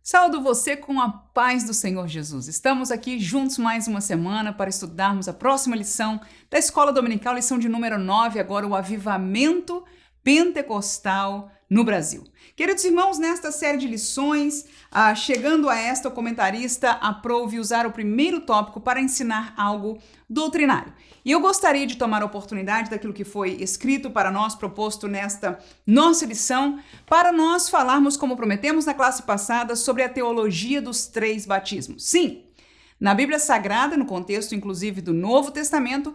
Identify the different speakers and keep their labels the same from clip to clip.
Speaker 1: Saúdo você com a paz do Senhor Jesus. Estamos aqui juntos mais uma semana para estudarmos a próxima lição da Escola Dominical, lição de número 9, agora o avivamento pentecostal no Brasil. Queridos irmãos, nesta série de lições, chegando a esta, o comentarista aprove usar o primeiro tópico para ensinar algo doutrinário. E eu gostaria de tomar a oportunidade daquilo que foi escrito para nós, proposto nesta nossa lição, para nós falarmos, como prometemos na classe passada, sobre a teologia dos três batismos. Sim, na Bíblia Sagrada, no contexto inclusive do Novo Testamento,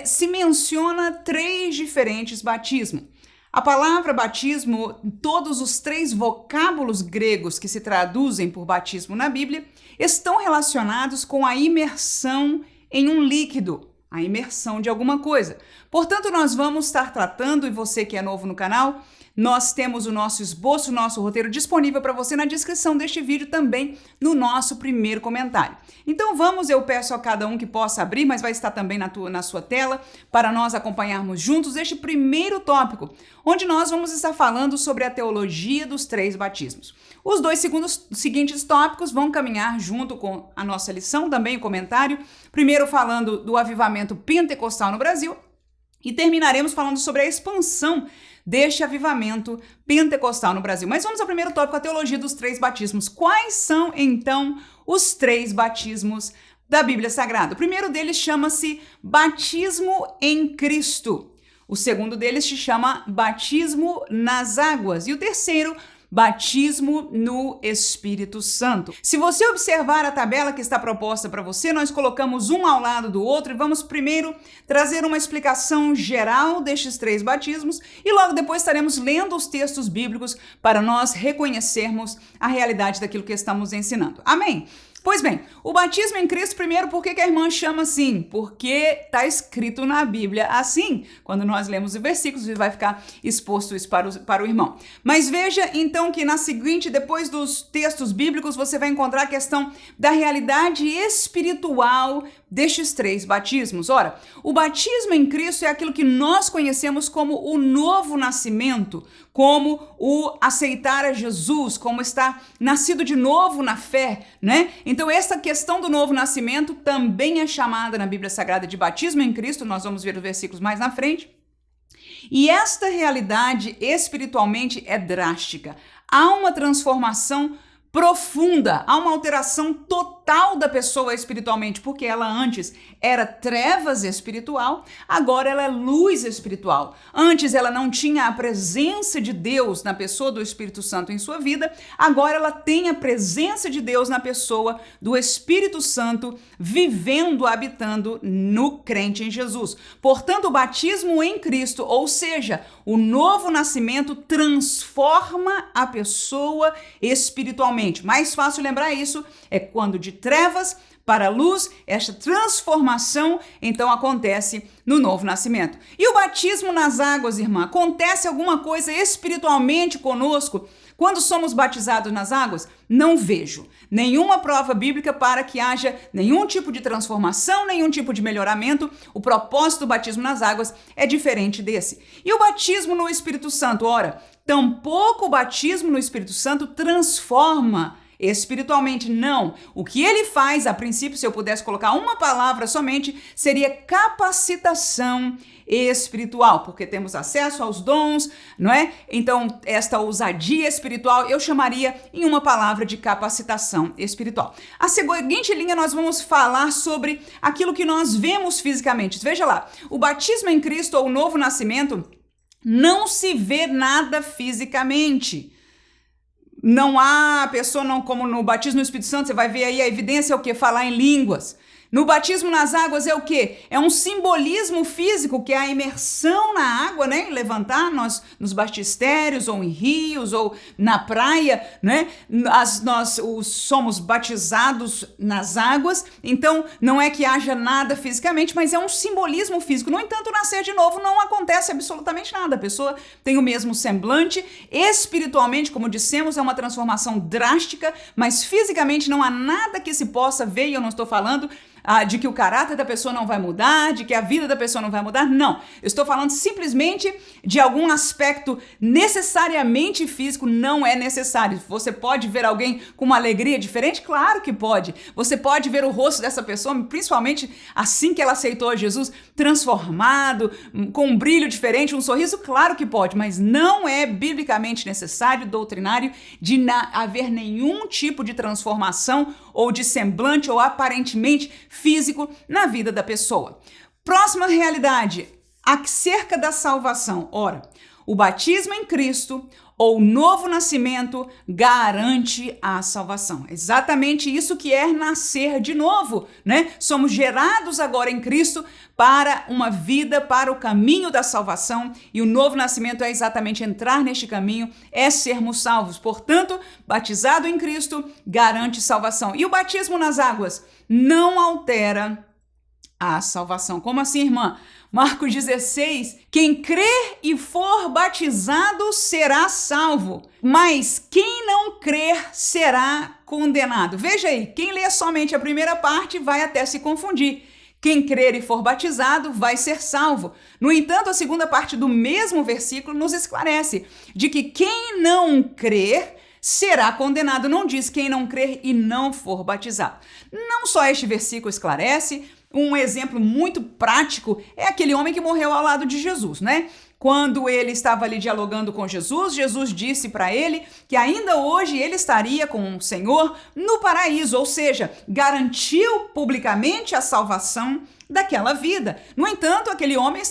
Speaker 1: se menciona três diferentes batismos. A palavra batismo, todos os três vocábulos gregos que se traduzem por batismo na Bíblia, estão relacionados com a imersão em um líquido, a imersão de alguma coisa. Portanto, nós vamos estar tratando, e você que é novo no canal, nós temos o nosso esboço, o nosso roteiro disponível para você na descrição deste vídeo, também no nosso primeiro comentário. Então vamos, eu peço a cada um que possa abrir, mas vai estar também na sua tela, para nós acompanharmos juntos este primeiro tópico, onde nós vamos estar falando sobre a teologia dos três batismos. Os dois seguintes tópicos vão caminhar junto com a nossa lição, também o comentário, primeiro falando do avivamento pentecostal no Brasil, e terminaremos falando sobre a expansão deste avivamento pentecostal no Brasil. Mas vamos ao primeiro tópico, a teologia dos três batismos. Quais são, então, os três batismos da Bíblia Sagrada? O primeiro deles chama-se batismo em Cristo. O segundo deles se chama batismo nas águas. E o terceiro, batismo no Espírito Santo. Se você observar a tabela que está proposta para você, nós colocamos um ao lado do outro e vamos primeiro trazer uma explicação geral destes três batismos e logo depois estaremos lendo os textos bíblicos para nós reconhecermos a realidade daquilo que estamos ensinando. Amém? Pois bem, o batismo em Cristo, primeiro, por que a irmã chama assim? Porque está escrito na Bíblia assim. Quando nós lemos os versículos, vai ficar exposto isso para o irmão. Mas veja, então, que depois dos textos bíblicos, você vai encontrar a questão da realidade espiritual destes três batismos. Ora, o batismo em Cristo é aquilo que nós conhecemos como o novo nascimento, como o aceitar a Jesus, como estar nascido de novo na fé, né? Então, essa questão do novo nascimento também é chamada na Bíblia Sagrada de batismo em Cristo, nós vamos ver os versículos mais na frente. E esta realidade espiritualmente é drástica. Há uma transformação profunda, há uma alteração total da pessoa espiritualmente, porque ela antes era trevas espiritual, agora ela é luz espiritual. Antes ela não tinha a presença de Deus na pessoa do Espírito Santo em sua vida, agora ela tem a presença de Deus na pessoa do Espírito Santo vivendo, habitando no crente em Jesus. Portanto, o batismo em Cristo, ou seja, o novo nascimento transforma a pessoa espiritualmente. Mais fácil lembrar isso é quando de trevas para a luz, esta transformação então acontece no novo nascimento. E o batismo nas águas, irmã, acontece alguma coisa espiritualmente conosco quando somos batizados nas águas? Não vejo nenhuma prova bíblica para que haja nenhum tipo de transformação, nenhum tipo de melhoramento. O propósito do batismo nas águas é diferente desse. E o batismo no Espírito Santo? Ora, tampouco o batismo no Espírito Santo transforma espiritualmente, não. O que ele faz, a princípio, se eu pudesse colocar uma palavra somente, seria capacitação espiritual, porque temos acesso aos dons, não é? Então, esta ousadia espiritual, eu chamaria em uma palavra de capacitação espiritual. A seguinte linha, nós vamos falar sobre aquilo que nós vemos fisicamente. Veja lá, o batismo em Cristo ou o novo nascimento não se vê nada fisicamente. Não há pessoa, não, como no batismo no Espírito Santo, você vai ver aí a evidência é o quê? Falar em línguas. No batismo nas águas é o quê? É um simbolismo físico, que é a imersão na água, né? Levantar nós nos batistérios, ou em rios, ou na praia, né? Nós somos batizados nas águas, então não é que haja nada fisicamente, mas é um simbolismo físico. No entanto, nascer de novo não acontece absolutamente nada. A pessoa tem o mesmo semblante, espiritualmente, como dissemos, é uma transformação drástica, mas fisicamente não há nada que se possa ver, e eu não estou falando de que o caráter da pessoa não vai mudar, de que a vida da pessoa não vai mudar. Não, eu estou falando simplesmente de algum aspecto necessariamente físico. Não é necessário. Você pode ver alguém com uma alegria diferente? Claro que pode. Você pode ver o rosto dessa pessoa, principalmente assim que ela aceitou a Jesus, transformado, com um brilho diferente, um sorriso? Claro que pode, mas não é biblicamente necessário, doutrinário, de haver nenhum tipo de transformação ou de semblante ou aparentemente físico na vida da pessoa. Próxima realidade, acerca da salvação. Ora, o batismo em Cristo ou novo nascimento garante a salvação. Exatamente isso que é nascer de novo, né? Somos gerados agora em Cristo para uma vida, para o caminho da salvação, e o novo nascimento é exatamente entrar neste caminho, é sermos salvos. Portanto, batizado em Cristo garante salvação. E o batismo nas águas não altera a salvação. Como assim, irmã? Marcos 16, quem crer e for batizado será salvo, mas quem não crer será condenado. Veja aí, quem lê somente a primeira parte vai até se confundir. Quem crer e for batizado vai ser salvo. No entanto, a segunda parte do mesmo versículo nos esclarece de que quem não crer será condenado. Não diz quem não crer e não for batizado. Não só este versículo esclarece, um exemplo muito prático é aquele homem que morreu ao lado de Jesus, né? Quando ele estava ali dialogando com Jesus, Jesus disse para ele que ainda hoje ele estaria com o Senhor no paraíso, ou seja, garantiu publicamente a salvação daquela vida. No entanto, aquele homem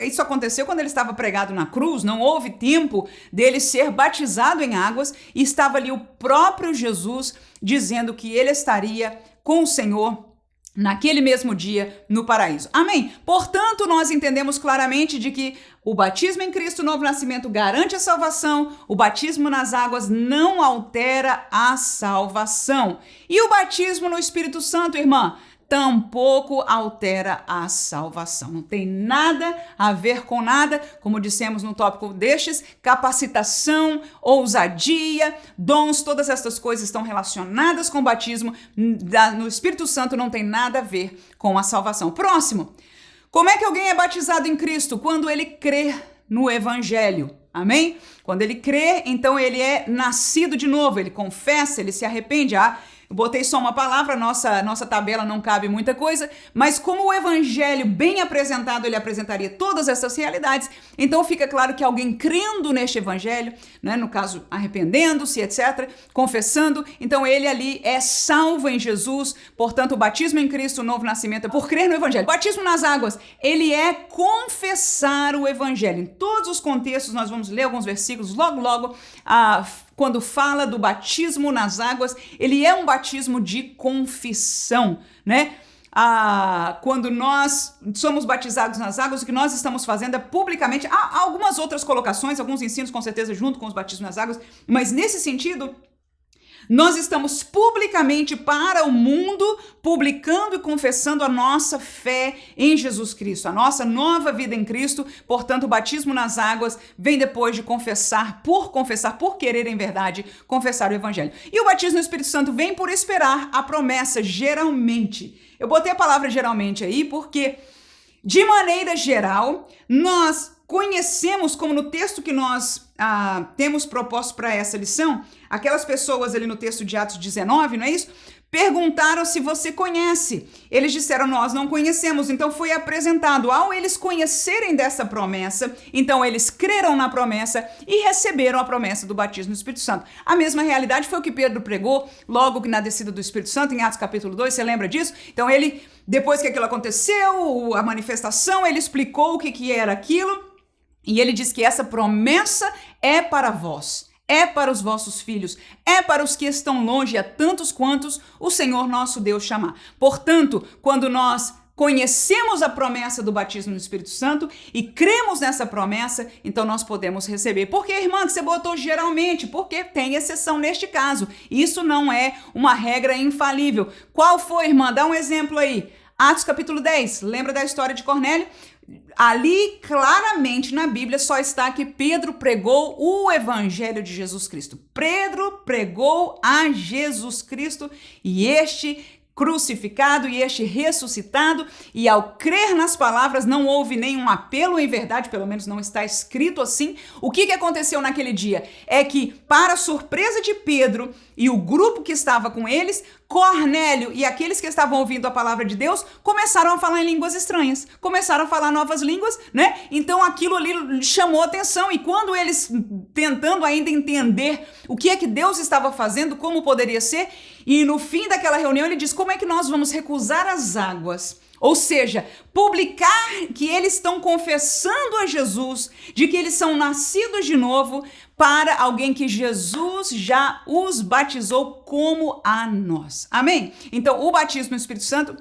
Speaker 1: isso aconteceu quando ele estava pregado na cruz, não houve tempo dele ser batizado em águas, e estava ali o próprio Jesus dizendo que ele estaria com o Senhor naquele mesmo dia no paraíso. Amém? Portanto, nós entendemos claramente de que o batismo em Cristo, o novo nascimento, garante a salvação, o batismo nas águas não altera a salvação. E o batismo no Espírito Santo, irmã, tampouco altera a salvação. Não tem nada a ver com nada, como dissemos no tópico destes, capacitação, ousadia, dons, todas essas coisas estão relacionadas com o batismo no Espírito Santo, não tem nada a ver com a salvação. Próximo, como é que alguém é batizado em Cristo? Quando ele crê no Evangelho. Amém? Quando ele crê, então ele é nascido de novo, ele confessa, ele se arrepende. Eu botei só uma palavra, nossa tabela não cabe muita coisa, mas como o evangelho bem apresentado, ele apresentaria todas essas realidades, então fica claro que alguém crendo neste evangelho, né, no caso arrependendo-se, etc., confessando, então ele ali é salvo em Jesus. Portanto, o batismo em Cristo, o novo nascimento, é por crer no evangelho. O batismo nas águas, ele é confessar o evangelho. Em todos os contextos, nós vamos ler alguns versículos logo, quando fala do batismo nas águas, ele é um batismo de confissão, né? Quando nós somos batizados nas águas, o que nós estamos fazendo é publicamente. Há algumas outras colocações, alguns ensinos com certeza junto com os batismos nas águas, mas nesse sentido, nós estamos publicamente para o mundo, publicando e confessando a nossa fé em Jesus Cristo, a nossa nova vida em Cristo. Portanto, o batismo nas águas vem depois de confessar, por querer em verdade, confessar o evangelho. E o batismo no Espírito Santo vem por esperar a promessa, geralmente. Eu botei a palavra geralmente aí porque, de maneira geral, nós conhecemos, como no texto que nós temos proposto para essa lição, aquelas pessoas ali no texto de Atos 19, não é isso? Perguntaram se você conhece. Eles disseram, nós não conhecemos. Então foi apresentado. Ao eles conhecerem dessa promessa, então eles creram na promessa e receberam a promessa do batismo no Espírito Santo. A mesma realidade foi o que Pedro pregou logo na descida do Espírito Santo, em Atos capítulo 2, você lembra disso? Então ele, depois que aquilo aconteceu, a manifestação, ele explicou o que era aquilo, e ele diz que essa promessa é para vós. É para os vossos filhos, é para os que estão longe, a tantos quantos o Senhor nosso Deus chamar. Portanto, quando nós conhecemos a promessa do batismo no Espírito Santo e cremos nessa promessa, então nós podemos receber. Por que, irmã, que você botou geralmente? Porque tem exceção neste caso. Isso não é uma regra infalível. Qual foi, irmã? Dá um exemplo aí. Atos capítulo 10, lembra da história de Cornélio? Ali, claramente, na Bíblia, só está que Pedro pregou o evangelho de Jesus Cristo. Pedro pregou a Jesus Cristo e este crucificado e este ressuscitado, e ao crer nas palavras não houve nenhum apelo em verdade, pelo menos não está escrito assim. O que aconteceu naquele dia? É que, para surpresa de Pedro e o grupo que estava com eles, Cornélio e aqueles que estavam ouvindo a palavra de Deus começaram a falar em línguas estranhas, começaram a falar novas línguas, né? Então aquilo ali chamou atenção, e quando eles, tentando ainda entender o que é que Deus estava fazendo, como poderia ser, e no fim daquela reunião ele diz: como é que nós vamos recusar as águas? Ou seja, publicar que eles estão confessando a Jesus, de que eles são nascidos de novo, para alguém que Jesus já os batizou como a nós. Amém? Então, o batismo no Espírito Santo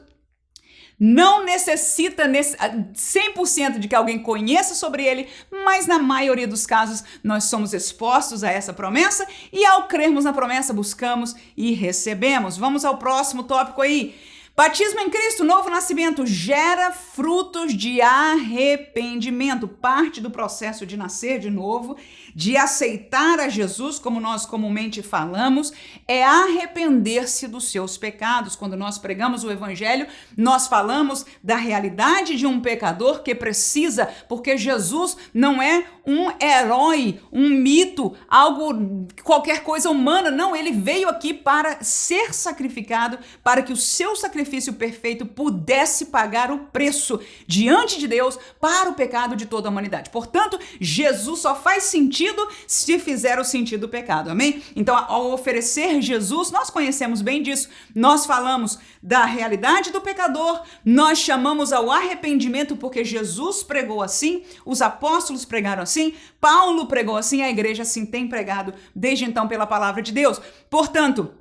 Speaker 1: não necessita 100% de que alguém conheça sobre ele, mas na maioria dos casos nós somos expostos a essa promessa, e ao crermos na promessa buscamos e recebemos. Vamos ao próximo tópico aí. Batismo em Cristo, novo nascimento, gera frutos de arrependimento. Parte do processo de nascer de novo, de aceitar a Jesus, como nós comumente falamos, é arrepender-se dos seus pecados. Quando nós pregamos o evangelho, nós falamos da realidade de um pecador que precisa, porque Jesus não é um herói, um mito, algo, qualquer coisa humana. Não, ele veio aqui para ser sacrificado, para que o seu sacrifício perfeito pudesse pagar o preço diante de Deus para o pecado de toda a humanidade. Portanto, Jesus só faz sentido se fizer o sentido do pecado, amém? Então, ao oferecer Jesus, nós conhecemos bem disso. Nós falamos da realidade do pecador, nós chamamos ao arrependimento porque Jesus pregou assim, os apóstolos pregaram assim, Paulo pregou assim, a igreja assim tem pregado desde então pela palavra de Deus. Portanto,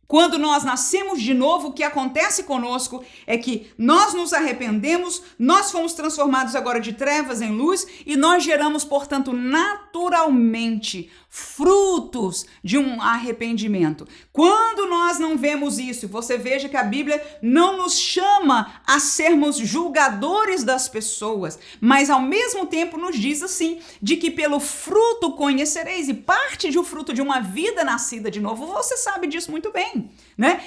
Speaker 1: quando nós nascemos de novo, o que acontece conosco é que nós nos arrependemos, nós fomos transformados agora de trevas em luz, e nós geramos, portanto, naturalmente frutos de um arrependimento. Quando nós não vemos isso, você veja que a Bíblia não nos chama a sermos julgadores das pessoas, mas ao mesmo tempo nos diz assim, de que pelo fruto conhecereis, e parte do fruto de uma vida nascida de novo, você sabe disso muito bem, né?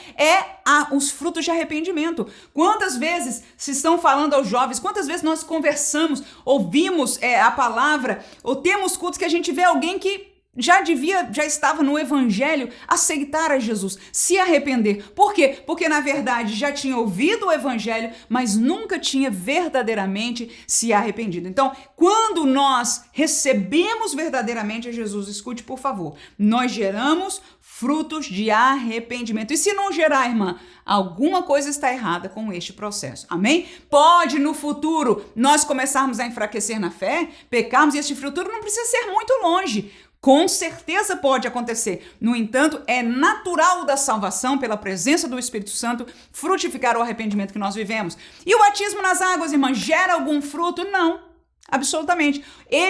Speaker 1: Os frutos de arrependimento. Quantas vezes se estão falando aos jovens, quantas vezes nós conversamos, ouvimos a palavra, ou temos cultos que a gente vê alguém que já estava no evangelho, aceitar a Jesus, se arrepender. Por quê? Porque na verdade já tinha ouvido o evangelho, mas nunca tinha verdadeiramente se arrependido. Então, quando nós recebemos verdadeiramente a Jesus, escute por favor, nós geramos frutos de arrependimento. E se não gerar, irmã, alguma coisa está errada com este processo. Amém? Pode no futuro nós começarmos a enfraquecer na fé, pecarmos, e este futuro não precisa ser muito longe. Com certeza pode acontecer. No entanto, é natural da salvação, pela presença do Espírito Santo, frutificar o arrependimento que nós vivemos. E o batismo nas águas, irmã, gera algum fruto? Não. Absolutamente.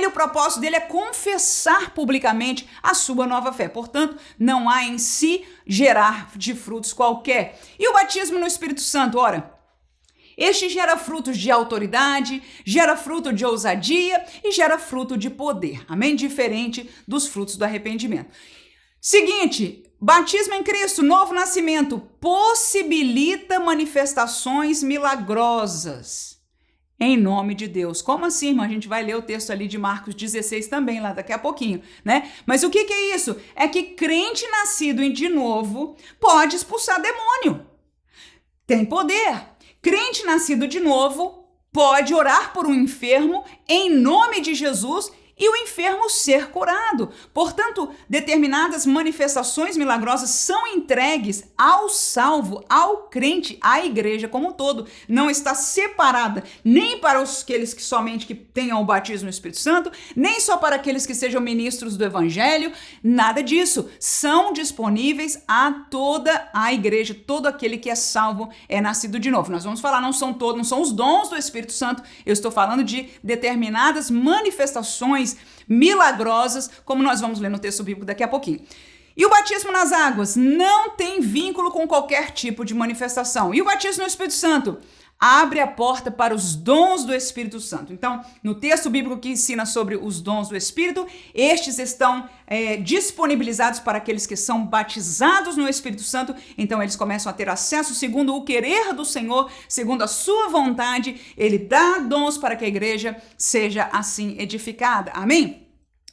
Speaker 1: O propósito dele é confessar publicamente a sua nova fé. Portanto, não há em si gerar de frutos qualquer. E o batismo no Espírito Santo, ora, este gera frutos de autoridade, gera fruto de ousadia e gera fruto de poder. Amém? Diferente dos frutos do arrependimento. Seguinte, batismo em Cristo, novo nascimento, possibilita manifestações milagrosas em nome de Deus. Como assim, irmã? A gente vai ler o texto ali de Marcos 16 também, lá daqui a pouquinho, né? Mas o que é isso? É que crente nascido de novo pode expulsar demônio. Tem poder. Crente nascido de novo pode orar por um enfermo em nome de Jesus e o enfermo ser curado. Portanto, determinadas manifestações milagrosas são entregues ao salvo, ao crente, à igreja como um todo. Não está separada nem para aqueles que somente que tenham o batismo no Espírito Santo, nem só para aqueles que sejam ministros do evangelho, nada disso. São disponíveis a toda a igreja, todo aquele que é salvo é nascido de novo. Nós vamos falar, não são os dons do Espírito Santo, eu estou falando de determinadas manifestações milagrosas, como nós vamos ler no texto bíblico daqui a pouquinho. E o batismo nas águas não tem vínculo com qualquer tipo de manifestação. E o batismo no Espírito Santo? abre a porta para os dons do Espírito Santo. Então, no texto bíblico que ensina sobre os dons do Espírito, estes estão disponibilizados para aqueles que são batizados no Espírito Santo. Então, eles começam a ter acesso segundo o querer do Senhor, segundo a sua vontade. Ele dá dons para que a igreja seja assim edificada. Amém?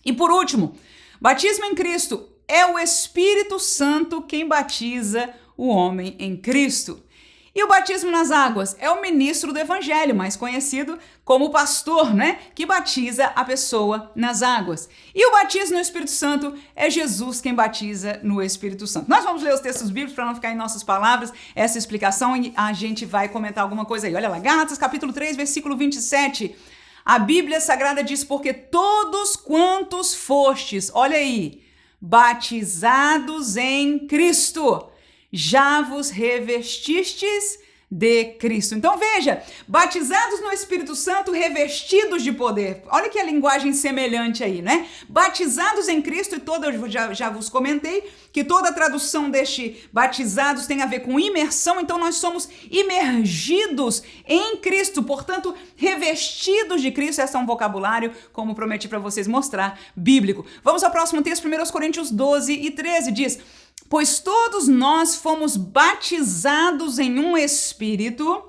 Speaker 1: E por último, batismo em Cristo. É o Espírito Santo quem batiza o homem em Cristo. E o batismo nas águas é o ministro do evangelho, mais conhecido como pastor, né? Que batiza a pessoa nas águas. E o batismo no Espírito Santo é Jesus quem batiza no Espírito Santo. Nós vamos ler os textos bíblicos para não ficar em nossas palavras essa explicação e a gente vai comentar alguma coisa aí. Olha lá, Gálatas capítulo 3, versículo 27. A Bíblia Sagrada diz, porque todos quantos fostes, olha aí, batizados em Cristo, já vos revestistes de Cristo. Então veja, batizados no Espírito Santo, revestidos de poder. Olha que a linguagem semelhante aí, né? Batizados em Cristo, e eu já vos comentei que toda a tradução deste batizados tem a ver com imersão, então nós somos imergidos em Cristo, portanto, revestidos de Cristo. Esse é um vocabulário, como prometi para vocês mostrar, bíblico. Vamos ao próximo texto, 1 Coríntios 12 e 13, diz: pois todos nós fomos batizados em um Espírito,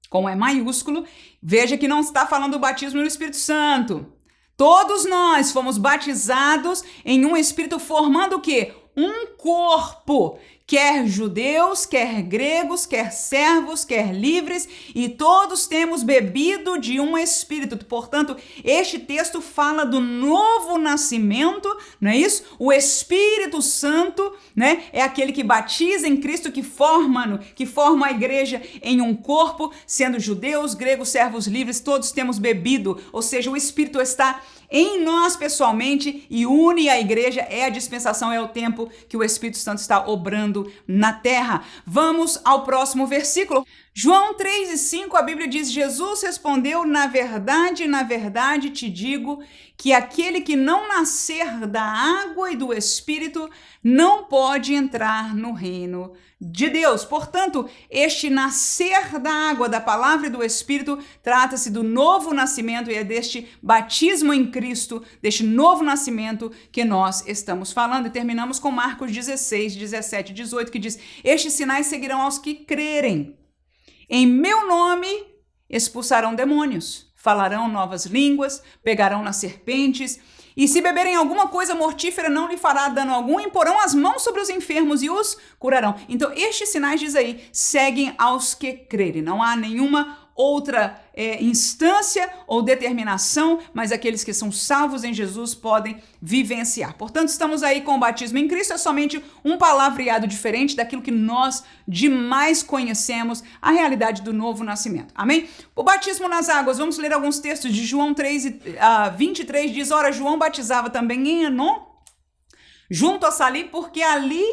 Speaker 1: com E maiúsculo, veja que não está falando do batismo no Espírito Santo. Todos nós fomos batizados em um Espírito, formando o quê? Um corpo, quer judeus, quer gregos, quer servos, quer livres, e todos temos bebido de um Espírito. Portanto, este texto fala do novo nascimento, não é isso? O Espírito Santo, né, é aquele que batiza em Cristo, que forma a igreja em um corpo, sendo judeus, gregos, servos, livres, todos temos bebido, ou seja, o Espírito está em nós pessoalmente e une a igreja. É a dispensação, é o tempo que o Espírito Santo está obrando na terra. Vamos ao próximo versículo. João 3:5, a Bíblia diz: Jesus respondeu, na verdade te digo que aquele que não nascer da água e do Espírito não pode entrar no reino de Deus. Portanto, este nascer da água, da palavra e do Espírito, trata-se do novo nascimento, e é deste batismo em Cristo, deste novo nascimento que nós estamos falando. E terminamos com Marcos 16, 17 e 18, que diz: estes sinais seguirão aos que crerem. Em meu nome expulsarão demônios, falarão novas línguas, pegarão nas serpentes, e se beberem alguma coisa mortífera não lhe fará dano algum, imporão as mãos sobre os enfermos e os curarão. Então estes sinais, diz aí, seguem aos que crerem. Não há nenhuma outra instância ou determinação, mas aqueles que são salvos em Jesus podem vivenciar. Portanto, estamos aí com o batismo em Cristo, é somente um palavreado diferente daquilo que nós demais conhecemos, a realidade do novo nascimento. Amém? O batismo nas águas, vamos ler alguns textos de João 3:23, diz: ora, João batizava também em Enom, junto a Salim, porque ali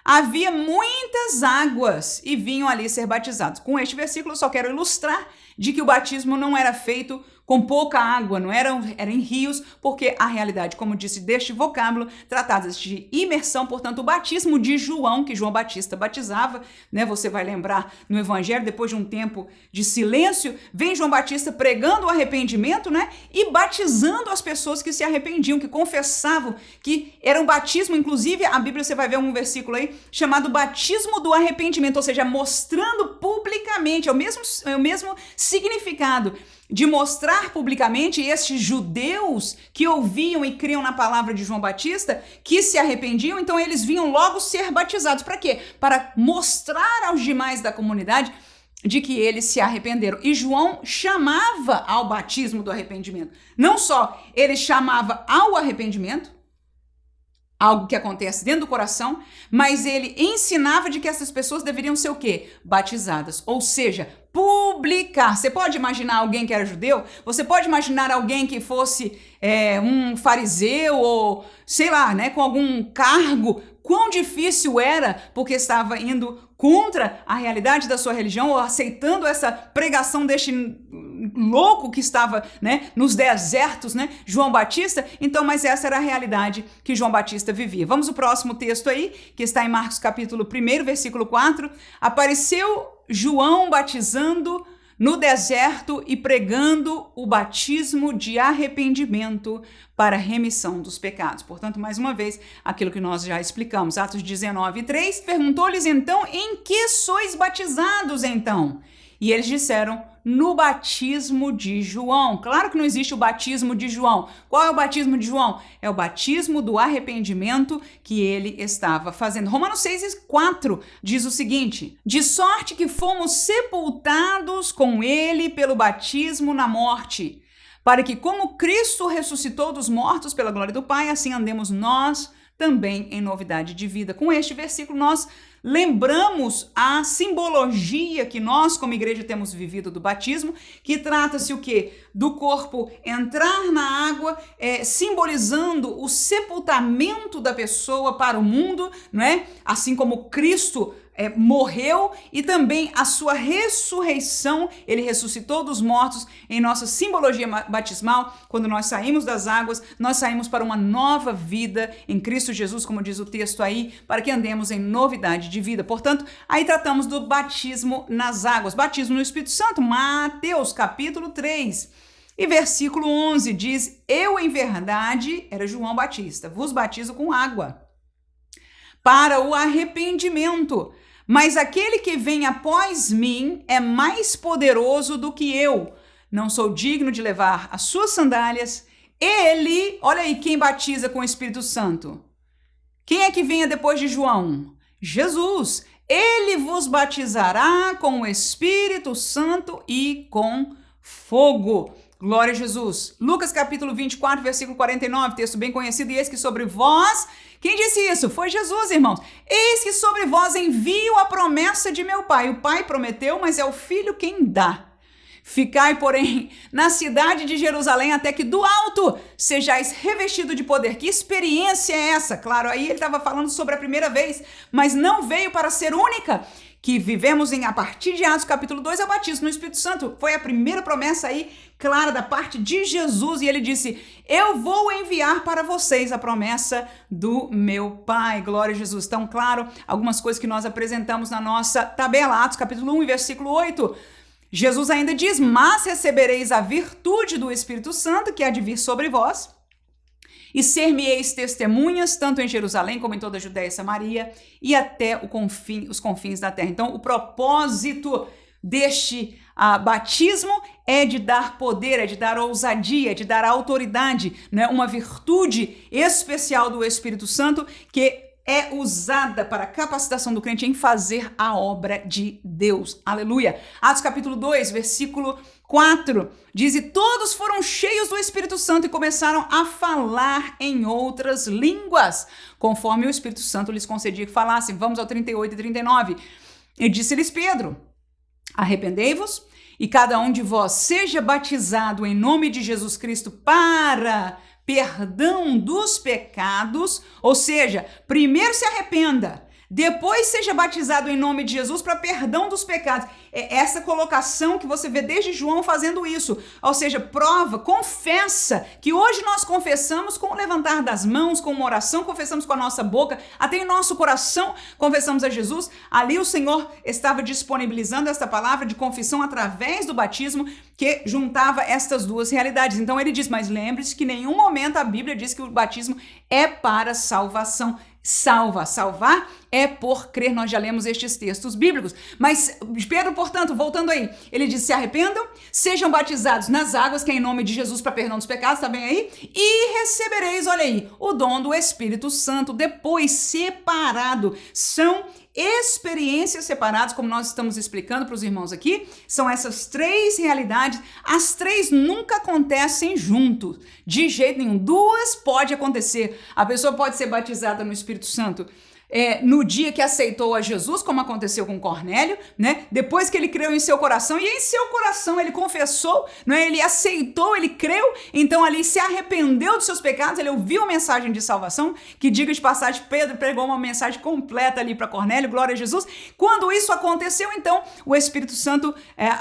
Speaker 1: havia muitas águas e vinham ali ser batizados. Com este versículo eu só quero ilustrar de que o batismo não era feito com pouca água, não era em rios, porque a realidade, como disse, deste vocábulo, tratadas de imersão. Portanto, o batismo de João, que João Batista batizava, né? Você vai lembrar no Evangelho, depois de um tempo de silêncio, vem João Batista pregando o arrependimento, né? E batizando as pessoas que se arrependiam, que confessavam que era um batismo. Inclusive, a Bíblia, você vai ver um versículo aí chamado batismo do arrependimento, ou seja, mostrando publicamente, é o mesmo significado de mostrar publicamente estes judeus que ouviam e criam na palavra de João Batista, que se arrependiam, então eles vinham logo ser batizados. Para quê? Para mostrar aos demais da comunidade de que eles se arrependeram. E João chamava ao batismo do arrependimento. Não só ele chamava ao arrependimento, algo que acontece dentro do coração, mas ele ensinava de que essas pessoas deveriam ser o quê? Batizadas. Ou seja, publicar. Você pode imaginar alguém que era judeu? Você pode imaginar alguém que fosse um fariseu ou, sei lá, né, com algum cargo? Quão difícil era, porque estava indo contra a realidade da sua religião ou aceitando essa pregação deste louco que estava, né, nos desertos, né, João Batista. Então, mas essa era a realidade que João Batista vivia. Vamos ao próximo texto aí, que está em Marcos capítulo 1, versículo 4. Apareceu João batizando no deserto e pregando o batismo de arrependimento para remissão dos pecados. Portanto, mais uma vez, aquilo que nós já explicamos, Atos 19:3, perguntou-lhes então, em que sois batizados então? E eles disseram, no batismo de João. Claro que não existe o batismo de João. Qual é o batismo de João? É o batismo do arrependimento que ele estava fazendo. Romanos 6:4 diz o seguinte, de sorte que fomos sepultados com ele pelo batismo na morte, para que como Cristo ressuscitou dos mortos pela glória do Pai, assim andemos nós também em novidade de vida. Com este versículo nós lembramos a simbologia que nós como igreja temos vivido do batismo, que trata-se o quê? Do corpo entrar na água, simbolizando o sepultamento da pessoa para o mundo, não é? Assim como Cristo morreu e também a sua ressurreição, ele ressuscitou dos mortos em nossa simbologia batismal. Quando nós saímos das águas, nós saímos para uma nova vida em Cristo Jesus, como diz o texto aí, para que andemos em novidade de vida. Portanto, aí tratamos do batismo nas águas, batismo no Espírito Santo, Mateus capítulo 3 e versículo 11 diz, eu em verdade, era João Batista, vos batizo com água para o arrependimento, mas aquele que vem após mim é mais poderoso do que eu. Não sou digno de levar as suas sandálias. Ele, olha aí quem batiza com o Espírito Santo. Quem é que venha depois de João? Jesus. Ele vos batizará com o Espírito Santo e com fogo. Glória a Jesus. Lucas capítulo 24, versículo 49, texto bem conhecido. E eis que sobre vós... Quem disse isso? Foi Jesus, irmãos. Eis que sobre vós envio a promessa de meu Pai. O Pai prometeu, mas é o Filho quem dá. Ficai, porém, na cidade de Jerusalém, até que do alto sejais revestido de poder. Que experiência é essa? Claro, aí ele estava falando sobre a primeira vez, mas não veio para ser única. Que vivemos a partir de Atos capítulo 2, é o batismo no Espírito Santo. Foi a primeira promessa aí, clara, da parte de Jesus. E ele disse, eu vou enviar para vocês a promessa do meu Pai. Glória a Jesus. Então, claro, algumas coisas que nós apresentamos na nossa tabela. Atos capítulo 1 e versículo 8. Jesus ainda diz, mas recebereis a virtude do Espírito Santo, que há de vir sobre vós. E ser-me-eis testemunhas, tanto em Jerusalém como em toda a Judéia e Samaria, e até os confins da terra. Então, o propósito deste batismo é de dar poder, é de dar ousadia, é de dar autoridade, né? Uma virtude especial do Espírito Santo que é usada para a capacitação do crente em fazer a obra de Deus. Aleluia! Atos capítulo 2, versículo 4, diz, e todos foram cheios do Espírito Santo e começaram a falar em outras línguas, conforme o Espírito Santo lhes concedia que falassem. Vamos ao 38 e 39. E disse-lhes Pedro, arrependei-vos e cada um de vós seja batizado em nome de Jesus Cristo para perdão dos pecados, ou seja, primeiro se arrependa, depois seja batizado em nome de Jesus para perdão dos pecados. É essa colocação que você vê desde João fazendo isso, ou seja, prova, confessa, que hoje nós confessamos com o levantar das mãos, com uma oração, confessamos com a nossa boca, até em nosso coração confessamos a Jesus. Ali o Senhor estava disponibilizando esta palavra de confissão através do batismo que juntava estas duas realidades. Então ele diz, mas lembre-se que em nenhum momento a Bíblia diz que o batismo é para salvação. Salvar é por crer, nós já lemos estes textos bíblicos. Mas Pedro, portanto, voltando aí, ele diz, se arrependam, sejam batizados nas águas, que é em nome de Jesus para perdão dos pecados, tá bem aí? E recebereis, olha aí, o dom do Espírito Santo, depois separado. São experiências separadas, como nós estamos explicando para os irmãos aqui, são essas três realidades, as três nunca acontecem juntos, de jeito nenhum. Duas pode acontecer, a pessoa pode ser batizada no Espírito Santo no dia que aceitou a Jesus, como aconteceu com Cornélio, né? Depois que ele creu em seu coração, e em seu coração ele confessou, né? Ele aceitou, ele creu, então ali se arrependeu dos seus pecados, ele ouviu a mensagem de salvação, que diga de passagem, Pedro pregou uma mensagem completa ali para Cornélio, glória a Jesus. Quando isso aconteceu, então, o Espírito Santo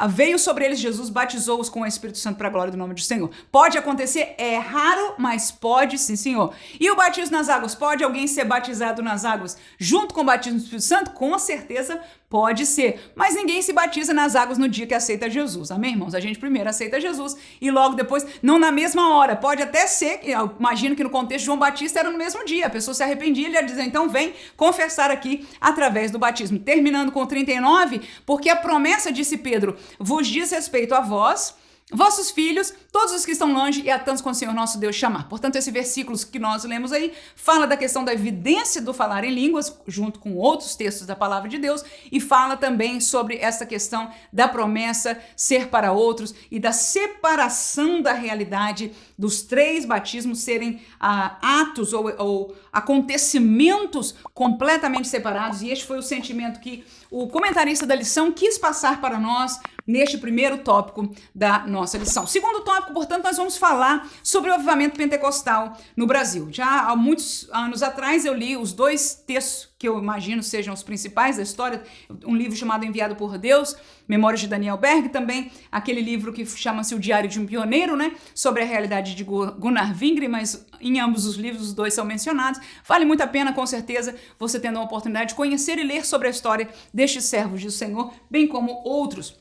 Speaker 1: veio sobre eles, Jesus batizou-os com o Espírito Santo para a glória do nome do Senhor. Pode acontecer, é raro, mas pode sim, Senhor. E o batismo nas águas, pode alguém ser batizado nas águas batizadas junto com o batismo do Espírito Santo? Com certeza pode ser, mas ninguém se batiza nas águas no dia que aceita Jesus, amém, irmãos? A gente primeiro aceita Jesus e logo depois, não na mesma hora, pode até ser, eu imagino que no contexto de João Batista era no mesmo dia, a pessoa se arrependia, ele ia dizer, então vem confessar aqui através do batismo. Terminando com 39, porque a promessa, disse Pedro, vos diz respeito a vós, vossos filhos, todos os que estão longe e a tantos quanto o Senhor nosso Deus chamar. Portanto, esse versículo que nós lemos aí fala da questão da evidência do falar em línguas, junto com outros textos da palavra de Deus, e fala também sobre essa questão da promessa ser para outros e da separação da realidade dos 3 batismos serem atos ou acontecimentos completamente separados. E este foi o sentimento que o comentarista da lição quis passar para nós neste primeiro tópico da nossa lição. Segundo tópico, portanto, nós vamos falar sobre o avivamento pentecostal no Brasil. Já há muitos anos atrás eu li os 2 textos que eu imagino sejam os principais da história, um livro chamado Enviado por Deus, Memórias de Daniel Berg, também aquele livro que chama-se O Diário de um Pioneiro, né, sobre a realidade de Gunnar Wingre, mas em ambos os livros os 2 são mencionados. Vale muito a pena, com certeza, você tendo a oportunidade de conhecer e ler sobre a história destes servos do Senhor, bem como outros.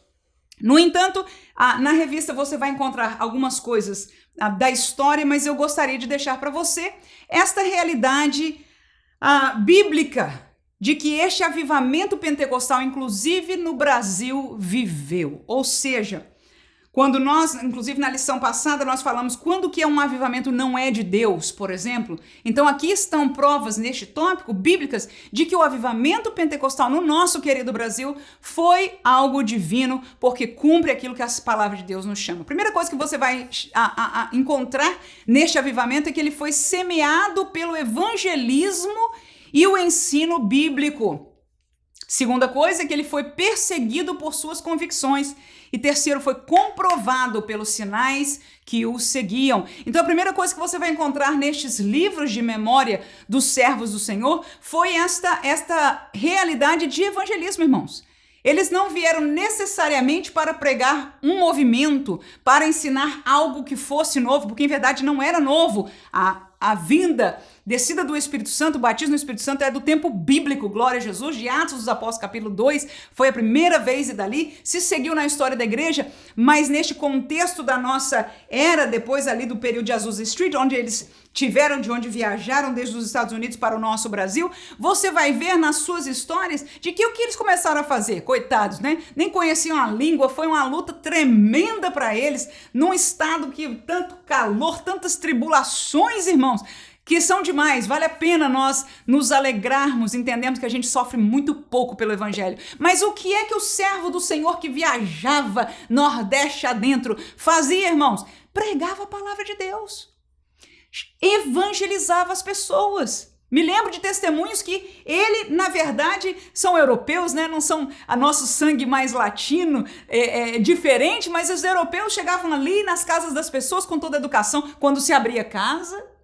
Speaker 1: No entanto, na revista você vai encontrar algumas coisas da história, mas eu gostaria de deixar para você esta realidade bíblica de que este avivamento pentecostal, inclusive no Brasil, viveu. Ou seja, quando nós, inclusive na lição passada, nós falamos quando que um avivamento não é de Deus, por exemplo. Então aqui estão provas neste tópico bíblicas de que o avivamento pentecostal no nosso querido Brasil foi algo divino, porque cumpre aquilo que a palavra de Deus nos chama. A primeira coisa que você vai encontrar neste avivamento é que ele foi semeado pelo evangelismo e o ensino bíblico. Segunda coisa é que ele foi perseguido por suas convicções. E terceiro, foi comprovado pelos sinais que o seguiam. Então a primeira coisa que você vai encontrar nestes livros de memória dos servos do Senhor foi esta realidade de evangelismo, irmãos. Eles não vieram necessariamente para pregar um movimento, para ensinar algo que fosse novo, porque em verdade não era novo. A vinda, descida do Espírito Santo, o batismo no Espírito Santo é do tempo bíblico, glória a Jesus, de Atos dos Apóstolos, capítulo 2, foi a primeira vez e dali se seguiu na história da igreja, mas neste contexto da nossa era, depois ali do período de Azusa Street, onde eles tiveram, de onde viajaram desde os Estados Unidos para o nosso Brasil, você vai ver nas suas histórias de que o que eles começaram a fazer, coitados, né? Nem conheciam a língua, foi uma luta tremenda para eles, num estado que tanto calor, tantas tribulações, irmãos, que são demais. Vale a pena nós nos alegrarmos, entendemos que a gente sofre muito pouco pelo evangelho. Mas o que é que o servo do Senhor que viajava Nordeste adentro fazia, irmãos? Pregava a palavra de Deus. Evangelizava as pessoas. Me lembro de testemunhos que ele, na verdade, são europeus, né? Não são a nosso sangue mais latino, diferente, mas os europeus chegavam ali nas casas das pessoas com toda a educação, quando se abria casa.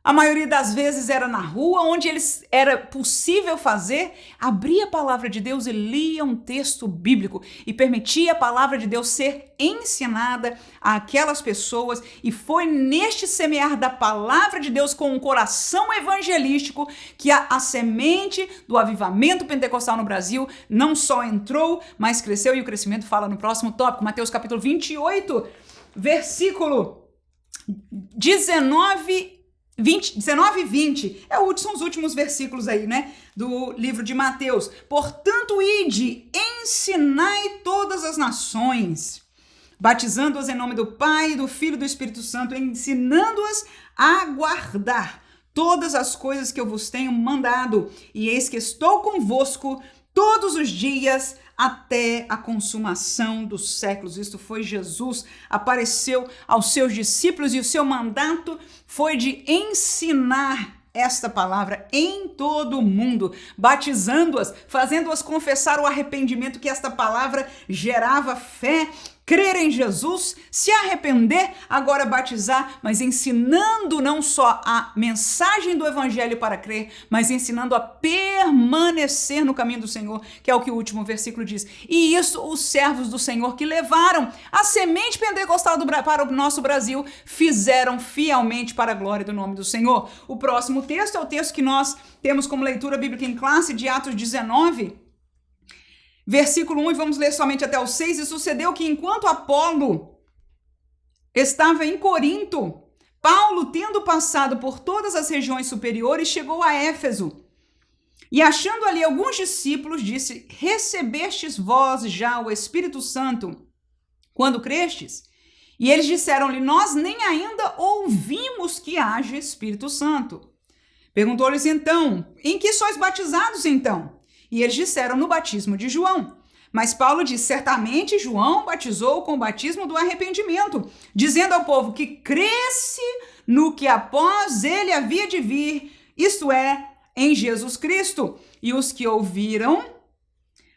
Speaker 1: A maioria das vezes era na rua, onde era possível fazer, abria a palavra de Deus e lia um texto bíblico e permitia a palavra de Deus ser ensinada àquelas pessoas. E foi neste semear da palavra de Deus com um coração evangelístico que a semente do avivamento pentecostal no Brasil não só entrou, mas cresceu, e o crescimento fala no próximo tópico, Mateus capítulo 28, versículo 19 e 20, são os últimos versículos aí, né, do livro de Mateus. Portanto, ide, ensinai todas as nações, batizando-as em nome do Pai, do Filho e do Espírito Santo, ensinando-as a guardar todas as coisas que eu vos tenho mandado, e eis que estou convosco todos os dias até a consumação dos séculos. Isto foi Jesus, apareceu aos seus discípulos e o seu mandato foi de ensinar esta palavra em todo o mundo, batizando-as, fazendo-as confessar o arrependimento que esta palavra gerava fé, crer em Jesus, se arrepender, agora batizar, mas ensinando não só a mensagem do evangelho para crer, mas ensinando a permanecer no caminho do Senhor, que é o que o último versículo diz. E isso os servos do Senhor que levaram a semente pentecostal para o nosso Brasil fizeram fielmente para a glória do nome do Senhor. O próximo texto é o texto que nós temos como leitura bíblica em classe de Atos 19, versículo 1, e vamos ler somente até o 6. E sucedeu que enquanto Apolo estava em Corinto, Paulo, tendo passado por todas as regiões superiores, chegou a Éfeso. E achando ali alguns discípulos, disse: recebestes vós já o Espírito Santo quando crestes? E eles disseram-lhe: nós nem ainda ouvimos que haja Espírito Santo. Perguntou-lhes então: em que sois batizados então? E eles disseram: no batismo de João. Mas Paulo disse: certamente João batizou com o batismo do arrependimento, dizendo ao povo que cresce no que após ele havia de vir, isto é, em Jesus Cristo. E os que ouviram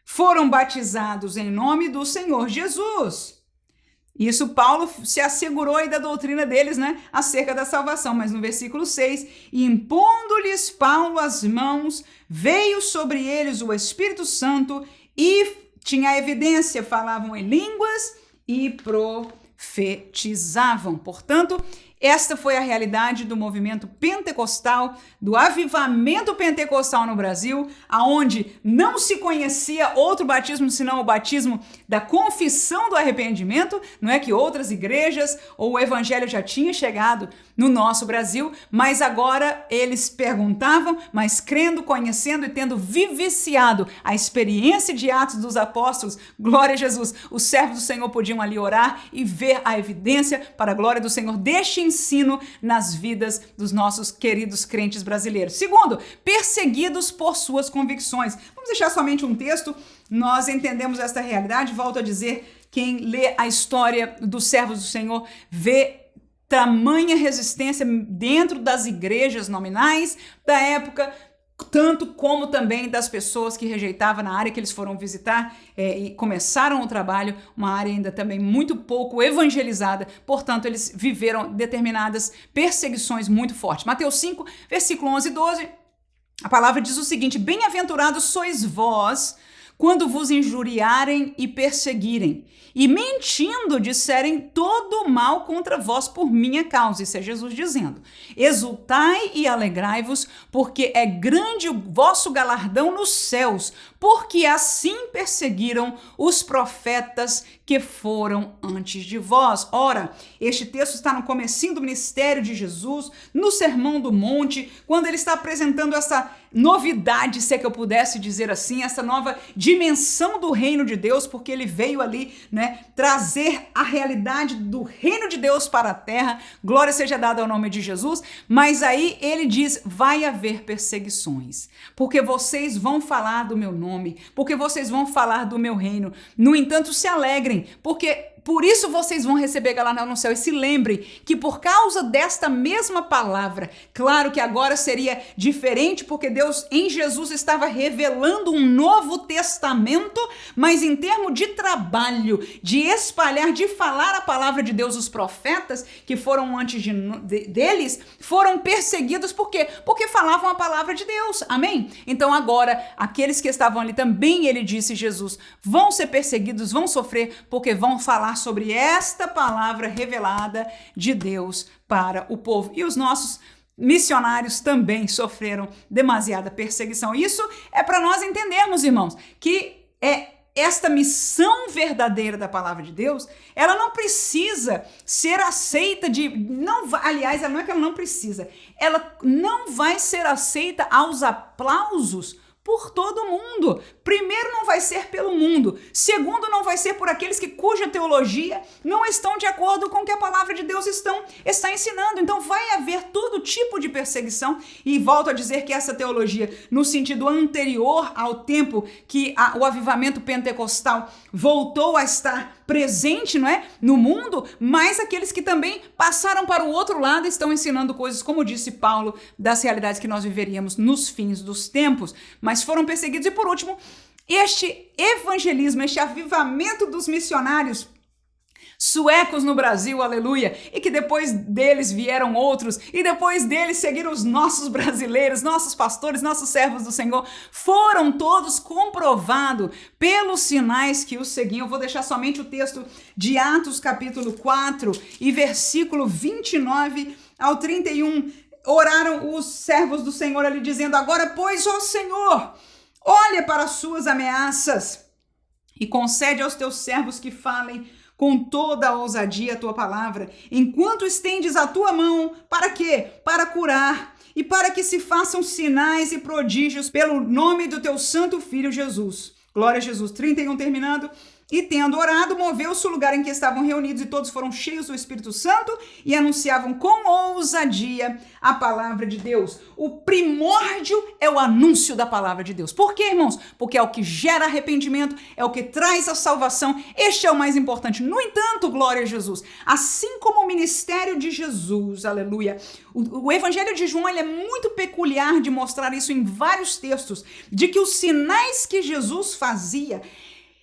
Speaker 1: foram batizados em nome do Senhor Jesus. Isso Paulo se assegurou aí da doutrina deles, né, acerca da salvação. Mas no versículo 6, e impondo-lhes Paulo as mãos, veio sobre eles o Espírito Santo e tinha evidência, falavam em línguas e profetizavam. Portanto, esta foi a realidade do movimento pentecostal, do avivamento pentecostal no Brasil, aonde não se conhecia outro batismo senão o batismo da confissão do arrependimento. Não é que outras igrejas ou o evangelho já tinha chegado no nosso Brasil, mas agora eles perguntavam, mas crendo, conhecendo e tendo vivenciado a experiência de Atos dos Apóstolos, glória a Jesus, os servos do Senhor podiam ali orar e ver a evidência para a glória do Senhor deste ensino nas vidas dos nossos queridos crentes brasileiros. Segundo, perseguidos por suas convicções. Vamos deixar somente um texto, nós entendemos esta realidade. Volto a dizer, quem lê a história dos servos do Senhor vê tamanha resistência dentro das igrejas nominais da época, tanto como também das pessoas que rejeitavam na área que eles foram visitar e começaram o trabalho, uma área ainda também muito pouco evangelizada. Portanto, eles viveram determinadas perseguições muito fortes. Mateus 5, versículo 11 e 12, a palavra diz o seguinte: bem-aventurados sois vós quando vos injuriarem e perseguirem, e mentindo disserem todo o mal contra vós por minha causa. Isso é Jesus dizendo: exultai e alegrai-vos, porque é grande o vosso galardão nos céus, porque assim perseguiram os profetas que foram antes de vós. Ora, este texto está no comecinho do ministério de Jesus, no Sermão do Monte, quando ele está apresentando essa novidade, se é que eu pudesse dizer assim, essa nova dimensão do reino de Deus, porque ele veio ali, né, trazer a realidade do reino de Deus para a terra. Glória seja dada ao nome de Jesus. Mas aí ele diz: vai haver perseguições, porque vocês vão falar do meu nome, porque vocês vão falar do meu reino. No entanto, se alegrem, porque por isso vocês vão receber galardão no céu. E se lembrem que por causa desta mesma palavra, claro que agora seria diferente, porque Deus em Jesus estava revelando um novo testamento, mas em termos de trabalho, de espalhar, de falar a palavra de Deus, os profetas que foram antes deles foram perseguidos. Por quê? Porque falavam a palavra de Deus. Amém? Então agora, aqueles que estavam ali também, ele disse, Jesus, vão ser perseguidos, vão sofrer, porque vão falar sobre esta palavra revelada de Deus para o povo. E os nossos missionários também sofreram demasiada perseguição. Isso é para nós entendermos, irmãos, que esta missão verdadeira da palavra de Deus, ela não precisa ser aceita aliás, ela não é que ela não precisa, ela não vai ser aceita aos aplausos por todo mundo. Primeiro, não vai ser pelo mundo. Segundo, não vai ser por aqueles cuja teologia não estão de acordo com o que a palavra de Deus está ensinando. Então vai haver todo tipo de perseguição. E volto a dizer que essa teologia, no sentido anterior ao tempo que o avivamento pentecostal voltou a estar presente, não é, no mundo, mas aqueles que também passaram para o outro lado estão ensinando coisas, como disse Paulo, das realidades que nós viveríamos nos fins dos tempos, mas foram perseguidos. E por último, este evangelismo, este avivamento dos missionários suecos no Brasil, aleluia, e que depois deles vieram outros, e depois deles seguiram os nossos brasileiros, nossos pastores, nossos servos do Senhor, foram todos comprovados pelos sinais que os seguiam. Eu vou deixar somente o texto de Atos capítulo 4 e versículo 29 ao 31, oraram os servos do Senhor ali dizendo: agora, pois, ó Senhor, olha para as suas ameaças e concede aos teus servos que falem com toda a ousadia a tua palavra, enquanto estendes a tua mão, para quê? Para curar, e para que se façam sinais e prodígios pelo nome do teu santo Filho Jesus. Glória a Jesus. 31 terminando. E tendo orado, moveu-se o lugar em que estavam reunidos, e todos foram cheios do Espírito Santo e anunciavam com ousadia a palavra de Deus. O primórdio é o anúncio da palavra de Deus. Por quê, irmãos? Porque é o que gera arrependimento, é o que traz a salvação. Este é o mais importante. No entanto, glória a Jesus, assim como o ministério de Jesus, aleluia, o Evangelho de João, ele é muito peculiar de mostrar isso em vários textos, de que os sinais que Jesus fazia,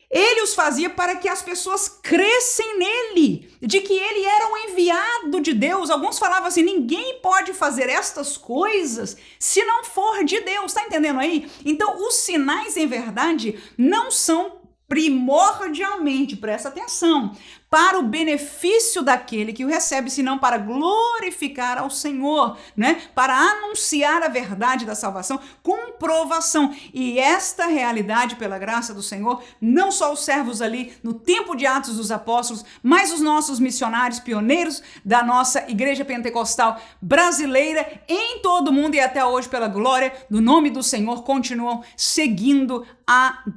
Speaker 1: ele os fazia para que as pessoas crescem nele, de que ele era um enviado de Deus. Alguns falavam assim: ninguém pode fazer estas coisas se não for de Deus. Tá entendendo aí? Então, os sinais, em verdade, não são primordialmente, presta atenção, para o benefício daquele que o recebe, senão para glorificar ao Senhor, né? Para anunciar a verdade da salvação com provação. E esta realidade, pela graça do Senhor, não só os servos ali no tempo de Atos dos Apóstolos, mas os nossos missionários pioneiros da nossa igreja pentecostal brasileira em todo o mundo, e até hoje, pela glória do nome do Senhor, continuam seguindo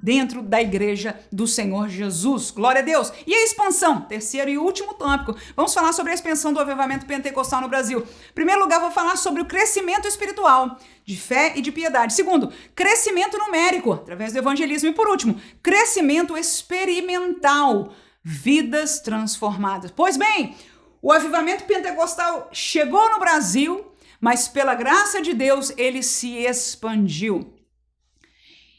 Speaker 1: dentro da igreja do Senhor Jesus. Glória a Deus. E a expansão? Terceiro e último tópico. Vamos falar sobre a expansão do avivamento pentecostal no Brasil. Em primeiro lugar, vou falar sobre o crescimento espiritual, de fé e de piedade. Segundo, crescimento numérico, através do evangelismo. E por último, crescimento experimental, vidas transformadas. Pois bem, o avivamento pentecostal chegou no Brasil, mas pela graça de Deus, ele se expandiu.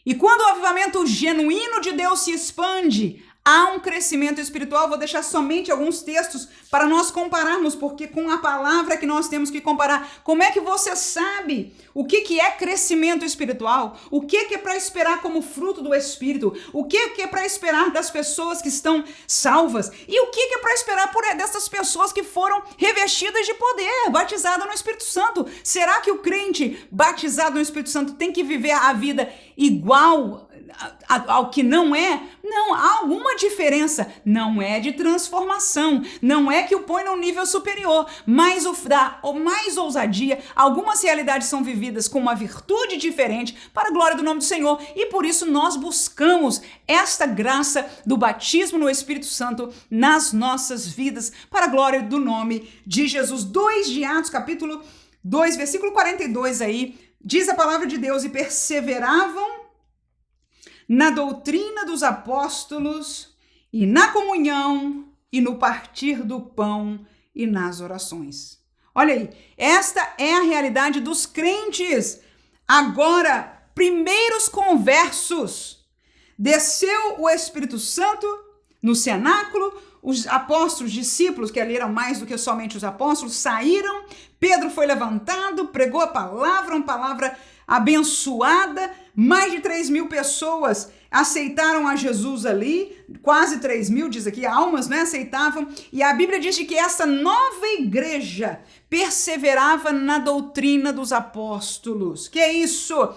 Speaker 1: E quando o avivamento genuíno de Deus se expande, há um crescimento espiritual. Vou deixar somente alguns textos para nós compararmos, porque com a palavra que nós temos que comparar. Como é que você sabe o que é crescimento espiritual? O que é para esperar como fruto do Espírito? O que é para esperar das pessoas que estão salvas? E o que é para esperar dessas pessoas que foram revestidas de poder, batizadas no Espírito Santo? Será que o crente batizado no Espírito Santo tem que viver a vida igual ao que não é? Não, há alguma diferença. Não é de transformação, não é que o põe num nível superior, mas dá mais ousadia. Algumas realidades são vividas com uma virtude diferente para a glória do nome do Senhor, e por isso nós buscamos esta graça do batismo no Espírito Santo nas nossas vidas, para a glória do nome de Jesus. 2 de Atos, capítulo 2, versículo 42 aí, diz a palavra de Deus: e perseveravam na doutrina dos apóstolos, e na comunhão, e no partir do pão, e nas orações. Olha aí, esta é a realidade dos crentes. Agora, primeiros conversos, desceu o Espírito Santo no cenáculo, os apóstolos, discípulos, que ali eram mais do que somente os apóstolos, saíram, Pedro foi levantado, pregou a palavra, uma palavra abençoada, mais de 3.000 pessoas aceitaram a Jesus ali, quase 3.000, diz aqui, almas, né, aceitavam, e a Bíblia diz que essa nova igreja perseverava na doutrina dos apóstolos. Que é isso?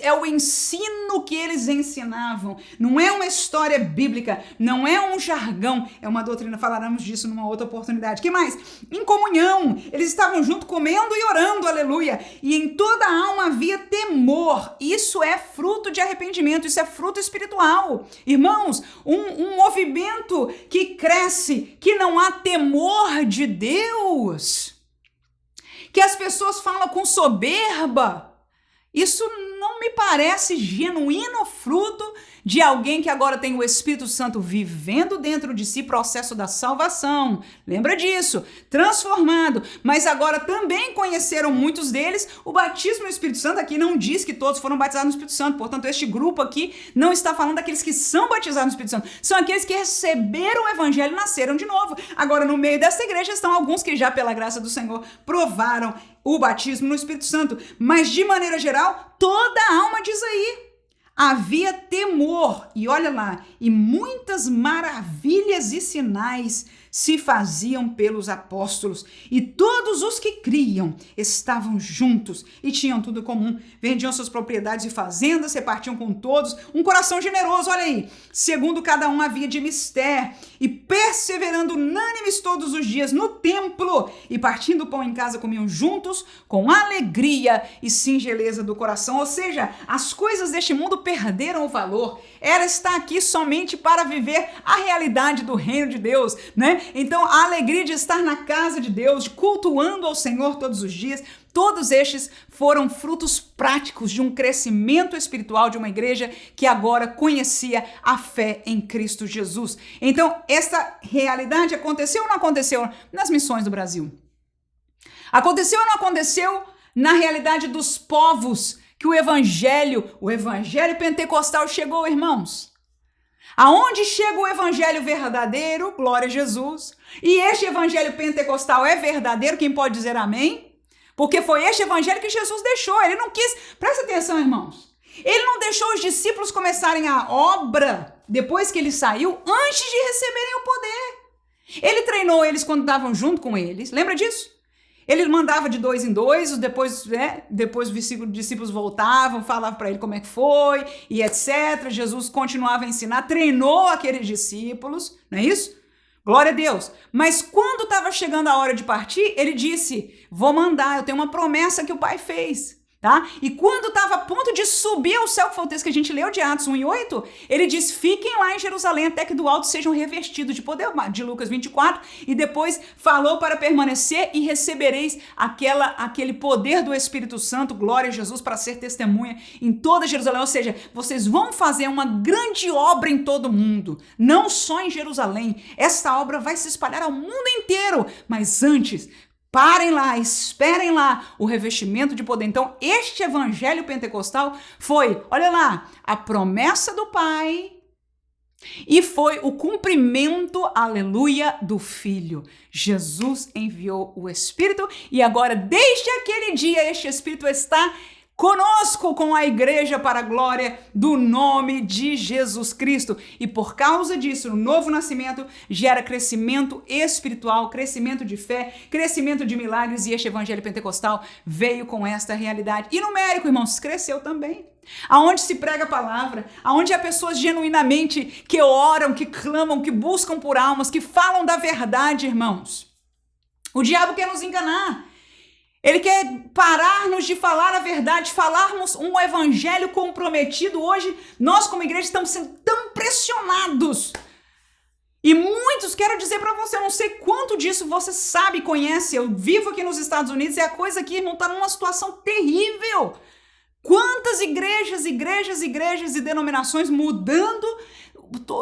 Speaker 1: É o ensino que eles ensinavam, não é uma história bíblica, não é um jargão, é uma doutrina. Falaremos disso numa outra oportunidade. Que mais? Em comunhão, eles estavam junto comendo e orando, aleluia, e em toda a alma havia temor. Isso é fruto de arrependimento, isso é fruto espiritual. Irmãos, um movimento que cresce, que não há temor de Deus, que as pessoas falam com soberba, isso não me parece genuíno fruto de alguém que agora tem o Espírito Santo vivendo dentro de si, processo da salvação. Lembra disso? Transformado. Mas agora também conheceram muitos deles o batismo no Espírito Santo. Aqui não diz que todos foram batizados no Espírito Santo. Portanto, este grupo aqui não está falando daqueles que são batizados no Espírito Santo. São aqueles que receberam o Evangelho e nasceram de novo. Agora, no meio dessa igreja estão alguns que já, pela graça do Senhor, provaram o batismo no Espírito Santo. Mas, de maneira geral, toda a alma diz aí. Havia temor, e olha lá, e muitas maravilhas e sinais se faziam pelos apóstolos, e todos os que criam estavam juntos e tinham tudo comum, vendiam suas propriedades e fazendas, repartiam com todos, um coração generoso, olha aí, segundo cada um havia de mister, e perseverando unânimes todos os dias no templo, e partindo o pão em casa comiam juntos, com alegria e singeleza do coração. Ou seja, as coisas deste mundo perderam o valor, ela está aqui somente para viver a realidade do reino de Deus, né? Então, a alegria de estar na casa de Deus, de cultuando ao Senhor todos os dias, todos estes foram frutos práticos de um crescimento espiritual de uma igreja que agora conhecia a fé em Cristo Jesus. Então, essa realidade aconteceu ou não aconteceu nas missões do Brasil? Aconteceu ou não aconteceu na realidade dos povos que o evangelho pentecostal chegou, irmãos? Aonde chega o evangelho verdadeiro, glória a Jesus, e este evangelho pentecostal é verdadeiro, quem pode dizer amém? Porque foi este evangelho que Jesus deixou, ele não quis, presta atenção, irmãos, ele não deixou os discípulos começarem a obra depois que ele saiu, antes de receberem o poder. Ele treinou eles quando estavam junto com eles, lembra disso? Ele mandava de 2 em 2, depois os discípulos voltavam, falavam para ele como é que foi, e etc. Jesus continuava a ensinar, treinou aqueles discípulos, não é isso? Glória a Deus. Mas quando estava chegando a hora de partir, ele disse, vou mandar, eu tenho uma promessa que o Pai fez. Tá? E quando estava a ponto de subir ao céu, que foi o texto que a gente leu de Atos 1:8, ele diz, fiquem lá em Jerusalém até que do alto sejam revestidos de poder, de Lucas 24, e depois falou para permanecer e recebereis aquele poder do Espírito Santo, glória a Jesus, para ser testemunha em toda Jerusalém. Ou seja, vocês vão fazer uma grande obra em todo o mundo, não só em Jerusalém. Esta obra vai se espalhar ao mundo inteiro, mas antes, parem lá, esperem lá o revestimento de poder. Então, este evangelho pentecostal foi, olha lá, a promessa do Pai e foi o cumprimento, aleluia, do Filho. Jesus enviou o Espírito e agora, desde aquele dia, este Espírito está conosco com a igreja para a glória do nome de Jesus Cristo. E por causa disso, o novo nascimento gera crescimento espiritual, crescimento de fé, crescimento de milagres, e este evangelho pentecostal veio com esta realidade. E numérico, irmãos, cresceu também. Aonde se prega a palavra, aonde há pessoas genuinamente que oram, que clamam, que buscam por almas, que falam da verdade, irmãos. O diabo quer nos enganar. Ele quer parar-nos de falar a verdade, falarmos um evangelho comprometido. Hoje, nós como igreja estamos sendo tão pressionados. E muitos, quero dizer para você, eu não sei quanto disso você sabe, conhece. Eu vivo aqui nos Estados Unidos e a coisa aqui não está numa situação terrível. Quantas igrejas e denominações mudando,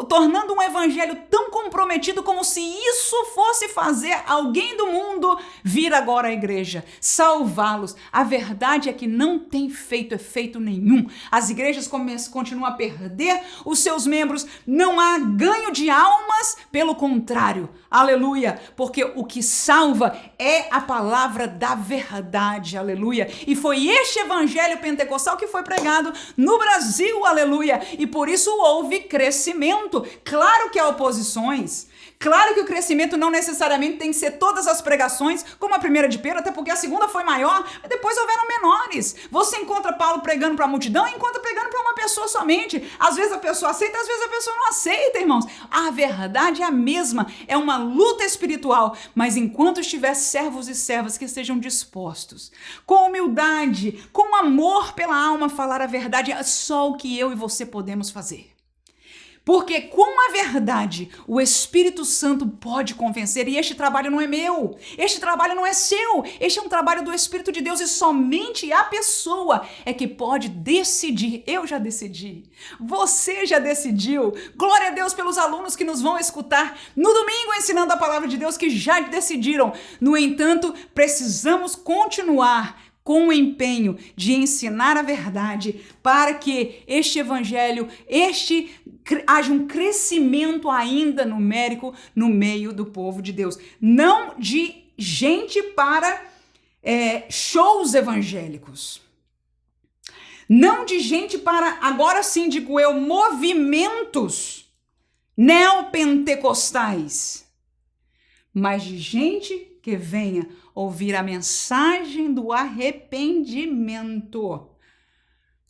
Speaker 1: tornando um evangelho tão comprometido como se isso fosse fazer alguém do mundo vir agora à igreja, salvá-los. A verdade é que não tem feito efeito nenhum. As igrejas continuam a perder os seus membros, não há ganho de almas, pelo contrário, aleluia, porque o que salva é a palavra da verdade, aleluia. E foi este evangelho pentecostal que foi pregado no Brasil, aleluia, e por isso houve crescimento. Claro que há oposições, claro que o crescimento não necessariamente tem que ser todas as pregações, como a primeira de Pedro, até porque a segunda foi maior, mas depois houveram menores. Você encontra Paulo pregando para a multidão e encontra pregando para uma pessoa somente. Às vezes a pessoa aceita, às vezes a pessoa não aceita, irmãos. A verdade é a mesma, é uma luta espiritual, mas enquanto estiver servos e servas que estejam dispostos, com humildade, com amor pela alma, falar a verdade, é só o que eu e você podemos fazer. Porque com a verdade, o Espírito Santo pode convencer, e este trabalho não é meu, este trabalho não é seu, este é um trabalho do Espírito de Deus, e somente a pessoa é que pode decidir. Eu já decidi, você já decidiu. Glória a Deus pelos alunos que nos vão escutar no domingo ensinando a palavra de Deus, que já decidiram. No entanto, precisamos continuar com o empenho de ensinar a verdade para que este evangelho, haja um crescimento ainda numérico no meio do povo de Deus. Não de gente para shows evangélicos. Não de gente para, agora sim digo eu, movimentos neopentecostais. Mas de gente que venha ouvir a mensagem do arrependimento,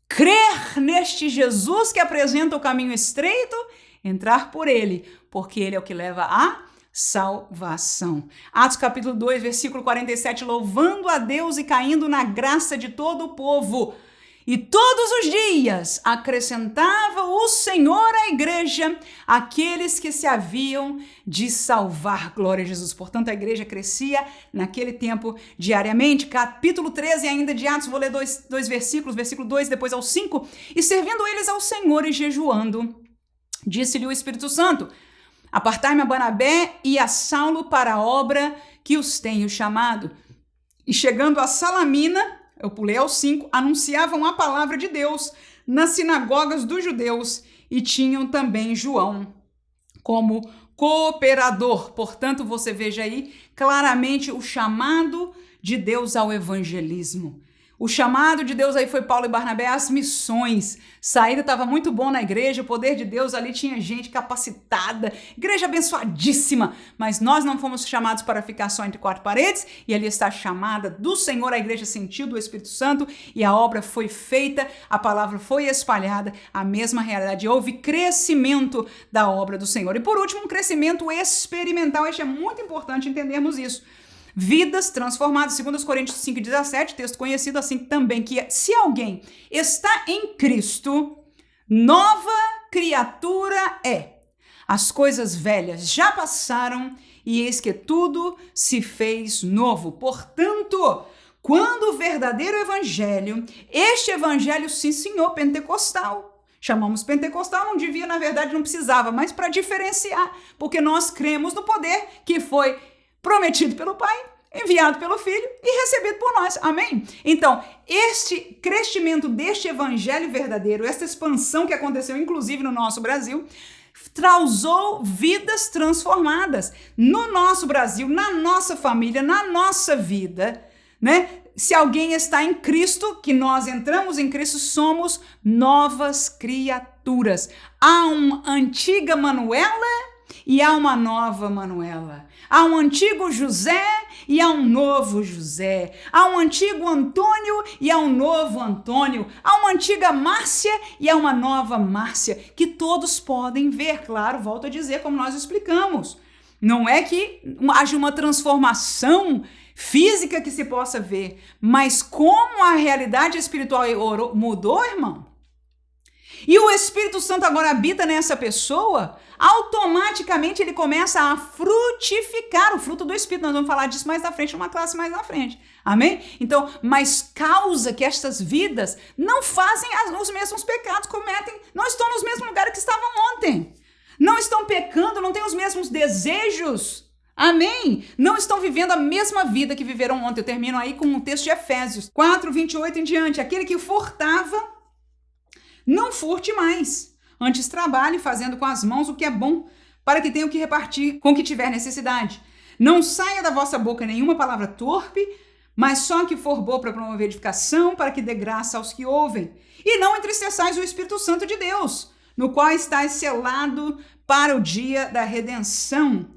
Speaker 1: crer neste Jesus que apresenta o caminho estreito, entrar por ele, porque ele é o que leva à salvação. Atos capítulo 2, versículo 47, louvando a Deus e caindo na graça de todo o povo. E todos os dias acrescentava o Senhor à igreja aqueles que se haviam de salvar. Glória a Jesus. Portanto, a igreja crescia naquele tempo diariamente. Capítulo 13 ainda de Atos, vou ler dois versículos, versículo 2, depois ao 5. E servindo eles ao Senhor e jejuando, disse-lhe o Espírito Santo: apartai-me a Barnabé e a Saulo para a obra que os tenho chamado. E chegando a Salamina, eu pulei ao 5, anunciavam a palavra de Deus nas sinagogas dos judeus e tinham também João como cooperador. Portanto, você veja aí claramente o chamado de Deus ao evangelismo. O chamado de Deus aí foi Paulo e Barnabé às missões. Saída estava muito bom na igreja, o poder de Deus ali, tinha gente capacitada, igreja abençoadíssima, mas nós não fomos chamados para ficar só entre quatro paredes, e ali está a chamada do Senhor, a igreja sentiu do Espírito Santo, e a obra foi feita, a palavra foi espalhada, a mesma realidade, houve crescimento da obra do Senhor. E por último, um crescimento experimental, é muito importante entendermos isso. Vidas transformadas, 2 Coríntios 5,17, texto conhecido assim também, que se alguém está em Cristo, nova criatura é. As coisas velhas já passaram e eis que tudo se fez novo. Portanto, quando o verdadeiro evangelho, este evangelho, sim senhor, pentecostal, chamamos pentecostal, não devia, na verdade não precisava, mas para diferenciar, porque nós cremos no poder que foi prometido pelo Pai, enviado pelo Filho e recebido por nós. Amém? Então, este crescimento deste evangelho verdadeiro, essa expansão que aconteceu inclusive no nosso Brasil, causou vidas transformadas no nosso Brasil, na nossa família, na nossa vida, né? Se alguém está em Cristo, que nós entramos em Cristo, somos novas criaturas. Há uma antiga Manuela e há uma nova Manuela. Há um antigo José e há um novo José. Há um antigo Antônio e há um novo Antônio. Há uma antiga Márcia e há uma nova Márcia, que todos podem ver, claro, volto a dizer, como nós explicamos. Não é que haja uma transformação física que se possa ver, mas como a realidade espiritual mudou, irmão, e o Espírito Santo agora habita nessa pessoa, automaticamente ele começa a frutificar o fruto do Espírito. Nós vamos falar disso mais na frente, numa classe mais na frente. Amém? Então, mas causa que estas vidas não fazem os mesmos pecados, cometem, não estão nos mesmos lugares que estavam ontem. Não estão pecando, não têm os mesmos desejos. Amém? Não estão vivendo a mesma vida que viveram ontem. Eu termino aí com um texto de Efésios 4, 28 em diante. Aquele que furtava, não furte mais. Antes trabalhe fazendo com as mãos o que é bom, para que tenha o que repartir com o que tiver necessidade. Não saia da vossa boca nenhuma palavra torpe, mas só que for boa para promover edificação, para que dê graça aos que ouvem. E não entristeçais o Espírito Santo de Deus, no qual estáis selado para o dia da redenção.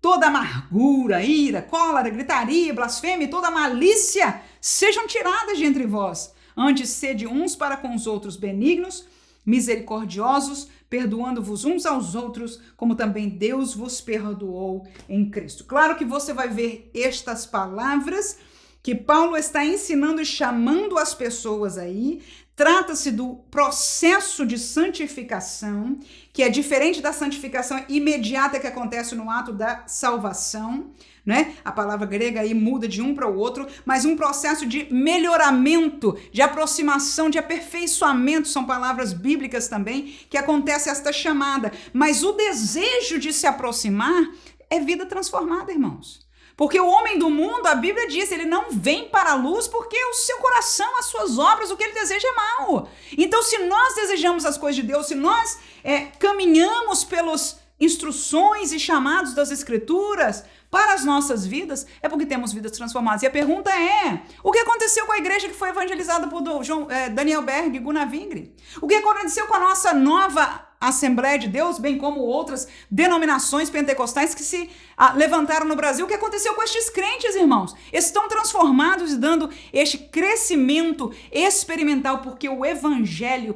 Speaker 1: Toda amargura, ira, cólera, gritaria, blasfêmia e toda malícia sejam tiradas de entre vós. Antes, sede uns para com os outros benignos, misericordiosos, perdoando-vos uns aos outros, como também Deus vos perdoou em Cristo. Claro que você vai ver estas palavras que Paulo está ensinando e chamando as pessoas aí, Trata-se do processo de santificação, que é diferente da santificação imediata que acontece no ato da salvação, né? A palavra grega aí muda de um para o outro, mas um processo de melhoramento, de aproximação, de aperfeiçoamento, são palavras bíblicas também, que acontece esta chamada. Mas o desejo de se aproximar é vida transformada, irmãos. Porque o homem do mundo, a Bíblia diz, ele não vem para a luz porque o seu coração, as suas obras, o que ele deseja é mal. Então, se nós desejamos as coisas de Deus, se nós caminhamos pelas instruções e chamados das Escrituras para as nossas vidas, é porque temos vidas transformadas. E a pergunta é, o que aconteceu com a igreja que foi evangelizada por Daniel Berg e Gunnar Wingre? O que aconteceu com a nossa nova Assembleia de Deus, bem como outras denominações pentecostais que se levantaram no Brasil? O que aconteceu com estes crentes, irmãos? Estão transformados e dando este crescimento experimental, porque o evangelho,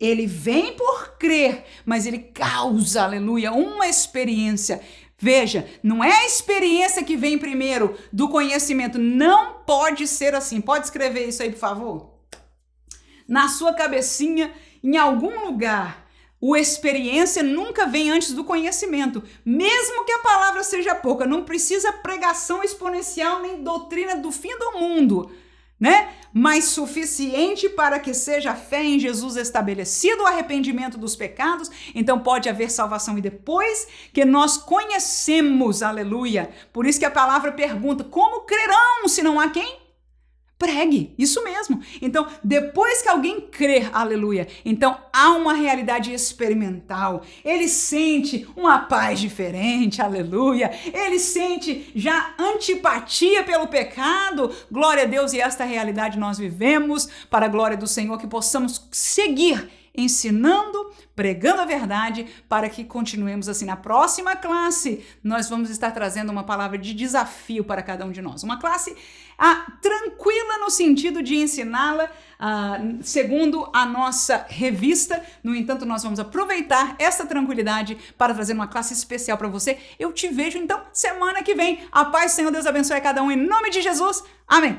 Speaker 1: ele vem por crer, mas ele causa, aleluia, uma experiência. Veja, não é a experiência que vem primeiro do conhecimento, não pode ser assim. Pode escrever isso aí, por favor? Na sua cabecinha, em algum lugar, a experiência nunca vem antes do conhecimento, mesmo que a palavra seja pouca. Não precisa pregação exponencial nem doutrina do fim do mundo, né? Mas suficiente para que seja a fé em Jesus estabelecido, o arrependimento dos pecados, então pode haver salvação. E depois que nós conhecemos, aleluia, por isso que a palavra pergunta, como crerão se não há quem? Pregue, isso mesmo. Então, depois que alguém crer, aleluia, então há uma realidade experimental. Ele sente uma paz diferente, aleluia. Ele sente já antipatia pelo pecado. Glória a Deus, e esta realidade nós vivemos para a glória do Senhor, que possamos seguir ensinando, pregando a verdade, para que continuemos assim. Na próxima classe, nós vamos estar trazendo uma palavra de desafio para cada um de nós. Uma classe tranquila no sentido de ensiná-la segundo a nossa revista. No entanto, nós vamos aproveitar essa tranquilidade para trazer uma classe especial para você. Eu te vejo, então, semana que vem. A paz, Senhor Deus abençoe a cada um em nome de Jesus. Amém.